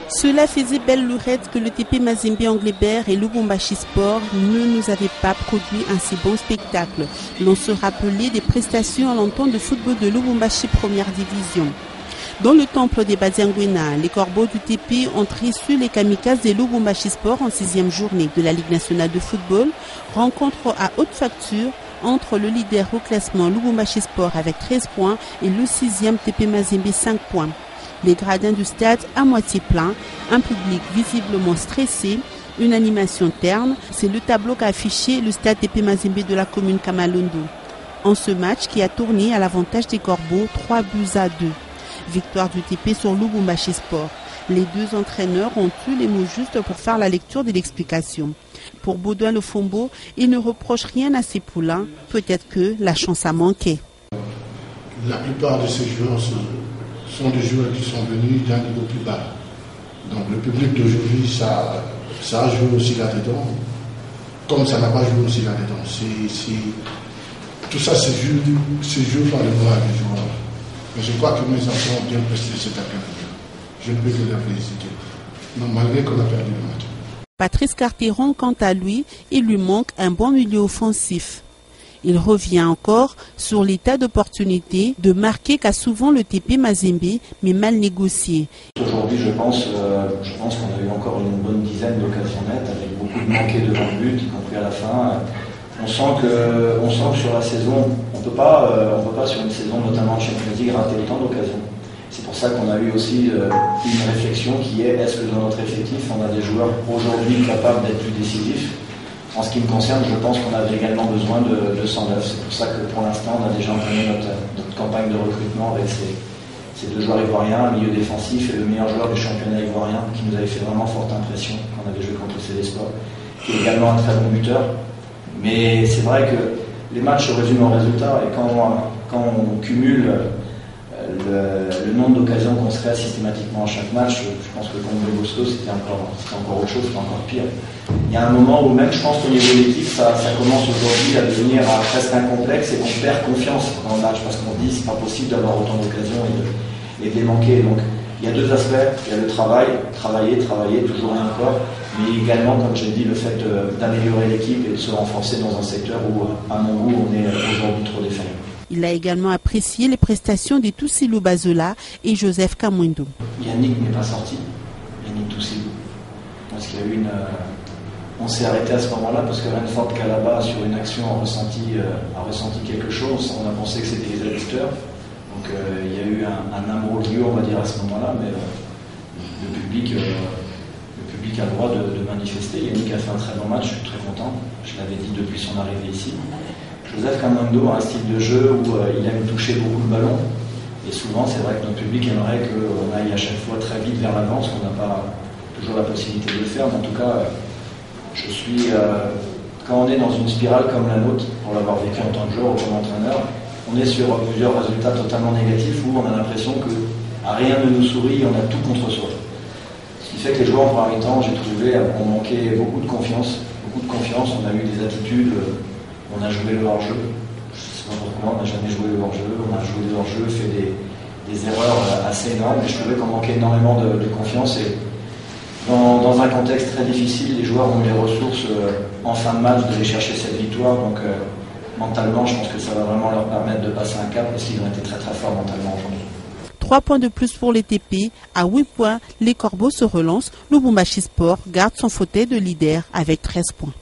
Cela faisait belle lurette que le TP Mazembe Anglebert et Lubumbashi Sport ne nous avaient pas produit un si bon spectacle. L'on se rappelait des prestations à l'entente de football de Lubumbashi Première Division. Dans le temple des Badiangwena, les corbeaux du TP ont reçu les kamikazes de Lubumbashi Sport en 6e journée de la Ligue nationale de football. Rencontre à haute facture entre le leader au classement Lubumbashi Sport avec 13 points et le 6e TP Mazembe 5 points. Les gradins du stade à moitié plein, un public visiblement stressé, une animation terne, c'est le tableau qu'a affiché le stade TP Mazembe de la commune Kamalondo. En ce match qui a tourné à l'avantage des Corbeaux, 3-2. Victoire du TP sur Lubumbashi Sport. Les deux entraîneurs ont eu les mots justes pour faire la lecture de l'explication. Pour Baudouin Lefombo, il ne reproche rien à ses poulains, peut-être que la chance a manqué. La plupart de ces joueurs sont des joueurs qui sont venus d'un niveau plus bas. Donc le public d'aujourd'hui, ça a joué aussi là-dedans, comme ça n'a pas joué aussi là-dedans. Tout ça se joue par le moral des joueurs. Mais je crois que mes enfants ont bien presté cet après-midi. Je ne peux que les féliciter, malgré qu'on a perdu le match. Patrice Carteron, quant à lui, il lui manque un bon milieu offensif. Il revient encore sur l'état d'opportunité de marquer qu'a souvent le TP Mazembe, mais mal négocié. Aujourd'hui, je pense qu'on a eu encore une bonne dizaine d'occasions nettes, avec beaucoup de manqués devant le but, y compris à la fin. On sent que sur la saison, on peut pas sur une saison, notamment en Champions League, rater autant d'occasions. C'est pour ça qu'on a eu aussi une réflexion qui est, est-ce que dans notre effectif, on a des joueurs aujourd'hui capables d'être plus décisifs? En ce qui me concerne, je pense qu'on avait également besoin de 109. C'est pour ça que pour l'instant, on a déjà entamé notre campagne de recrutement avec ces deux joueurs ivoiriens, un milieu défensif et le meilleur joueur du championnat ivoirien qui nous avait fait vraiment forte impression quand on avait joué contre le CD Sport, qui est également un très bon buteur. Mais c'est vrai que les matchs se résument au résultat et quand on cumule le nombre d'occasions qu'on se crée systématiquement à chaque match, je pense que contre le Bosco, c'était encore autre chose, c'était encore pire. Il y a un moment où même je pense qu'au niveau de l'équipe, ça commence aujourd'hui à devenir presque un complexe et qu'on perd confiance dans le match parce qu'on se dit c'est pas possible d'avoir autant d'occasions et de les manquer. Donc il y a deux aspects, il y a le travail, travailler, toujours et encore, mais également, comme j'ai dit, le fait d'améliorer l'équipe et de se renforcer dans un secteur où, à mon goût, on est aujourd'hui trop défaillant. Il a également apprécié les prestations de Toussilou Bazola et Joseph Kamwendo. Yannick n'est pas sorti, Yannick Toussilou. Parce qu'il y a eu on s'est arrêté à ce moment-là parce que Renfort Calaba, sur une action, a ressenti quelque chose. On a pensé que c'était les adducteurs. Donc il y a eu un imbroglio, on va dire, à ce moment-là, mais le public a le droit de manifester. Yannick a fait un très bon match, je suis très content. Je l'avais dit depuis son arrivée ici. Joseph Kamwendo a un style de jeu où il aime toucher beaucoup le ballon. Et souvent, c'est vrai que notre public aimerait qu'on aille à chaque fois très vite vers l'avant, parce qu'on n'a pas toujours la possibilité de le faire. Mais en tout cas, quand on est dans une spirale comme la nôtre, pour l'avoir vécu en tant que joueur ou comme entraîneur, on est sur plusieurs résultats totalement négatifs où on a l'impression que rien ne nous sourit, on a tout contre soi. Ce qui fait que les joueurs en premier temps, j'ai trouvé, ont manqué beaucoup de confiance. On a eu des attitudes, on a joué le hors-jeu. Je ne sais pas pourquoi, on n'a jamais joué le hors-jeu. On a joué le hors-jeu, fait des erreurs assez énormes, mais je trouvais qu'on manquait énormément de confiance. Et dans un contexte très difficile, les joueurs ont eu les ressources en fin de match d'aller chercher cette victoire. Donc mentalement, je pense que ça va vraiment leur permettre de passer un cap parce qu'ils ont été très très forts mentalement aujourd'hui. 3 points de plus pour les TP. À 8 points, les Corbeaux se relancent. Lubumbashi Sport garde son fauteuil de leader avec 13 points.